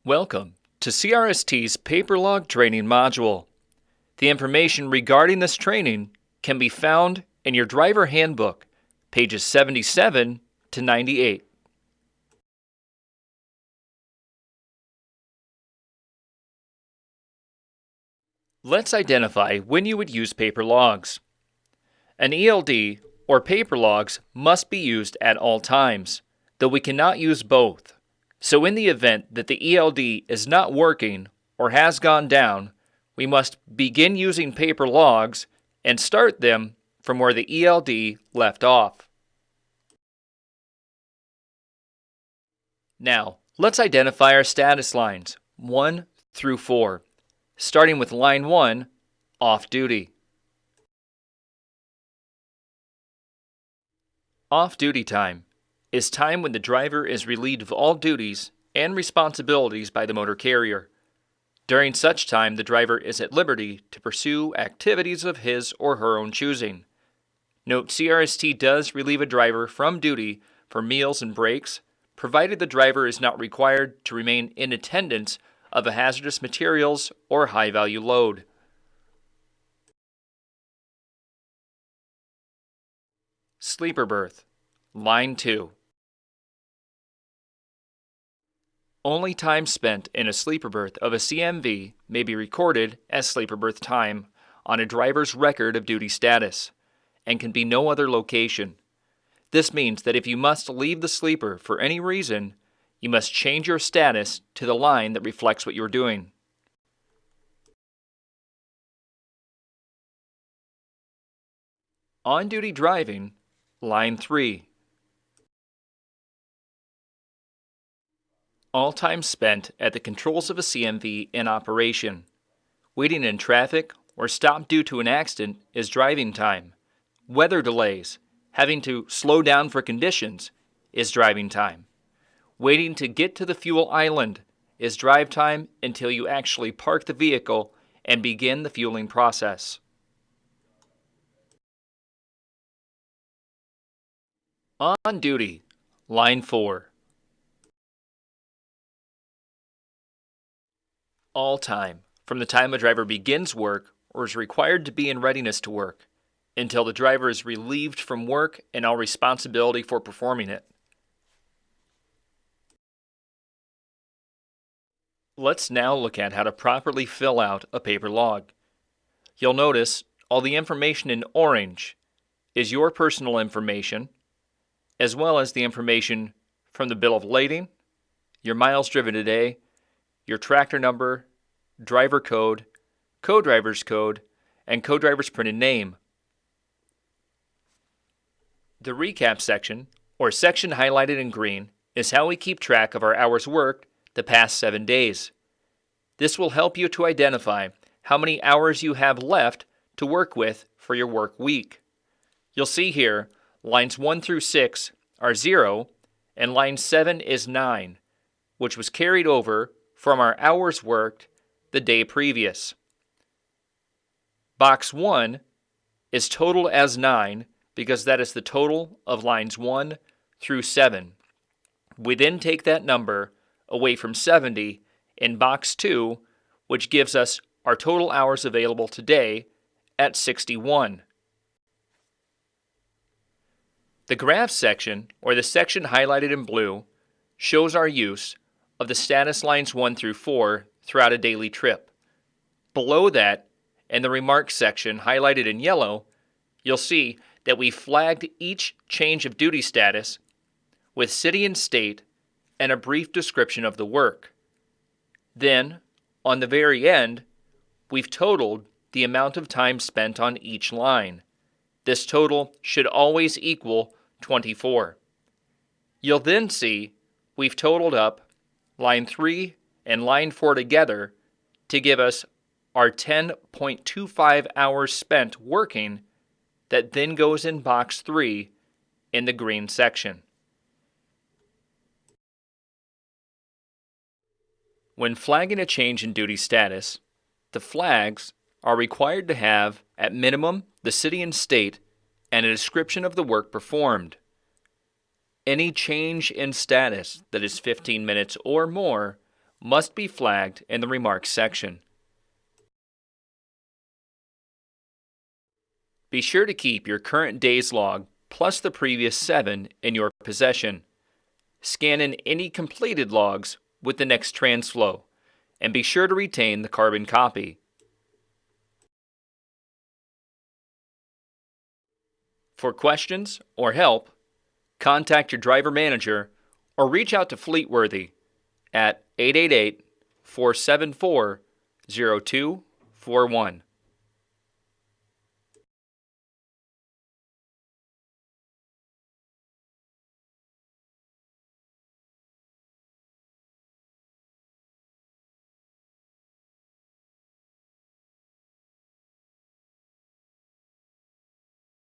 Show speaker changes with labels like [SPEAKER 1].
[SPEAKER 1] Welcome to CRST's Paper Log Training module. The information regarding this training can be found in your driver handbook, pages 77 to 98. Let's identify when you would use paper logs. An ELD or paper logs must be used at all times, though we cannot use both. So in the event that the ELD is not working or has gone down, we must begin using paper logs and start them from where the ELD left off. Now, let's identify our status lines, 1 through 4, starting with line 1, off duty. Off-duty time is time when the driver is relieved of all duties and responsibilities by the motor carrier. During such time, the driver is at liberty to pursue activities of his or her own choosing. Note, CRST does relieve a driver from duty for meals and breaks, provided the driver is not required to remain in attendance of a hazardous materials or high-value load. Sleeper berth, line 2. Only time spent in a sleeper berth of a CMV may be recorded as sleeper berth time on a driver's record of duty status, and can be no other location. This means that if you must leave the sleeper for any reason, you must change your status to the line that reflects what you're doing. On-duty driving, line 3. All time spent at the controls of a CMV in operation. Waiting in traffic or stopped due to an accident is driving time. Weather delays, having to slow down for conditions, is driving time. Waiting to get to the fuel island is drive time until you actually park the vehicle and begin the fueling process. On duty, line 4. All time, from the time a driver begins work or is required to be in readiness to work, until the driver is relieved from work and all responsibility for performing it. Let's now look at how to properly fill out a paper log. You'll notice all the information in orange is your personal information, as well as the information from the bill of lading, your miles driven today, your tractor number, driver code, co-driver's code, and co-driver's printed name. The recap section, or section highlighted in green, is how we keep track of our hours worked the past 7 days. This will help you to identify how many hours you have left to work with for your work week. You'll see here, lines 1 through 6 are 0, and line 7 is 9, which was carried over from our hours worked the day previous. Box 1 is total as 9 because that is the total of lines 1 through 7. We then take that number away from 70 in box 2, which gives us our total hours available today at 61. The graph section, or the section highlighted in blue, shows our use of the status lines 1 through 4 throughout a daily trip. Below that, in the remarks section highlighted in yellow, you'll see that we flagged each change of duty status with city and state and a brief description of the work. Then, on the very end, we've totaled the amount of time spent on each line. This total should always equal 24. You'll then see we've totaled up line 3 and line 4 together to give us our 10.25 hours spent working that then goes in box 3 in the green section. When flagging a change in duty status, the flags are required to have, at minimum, the city and state and a description of the work performed. Any change in status that is 15 minutes or more must be flagged in the remarks section. Be sure to keep your current day's log plus the previous 7 in your possession. Scan in any completed logs with the next TransFlow, and be sure to retain the carbon copy. For questions or help, contact your driver manager or reach out to Fleetworthy at 888-474-0241.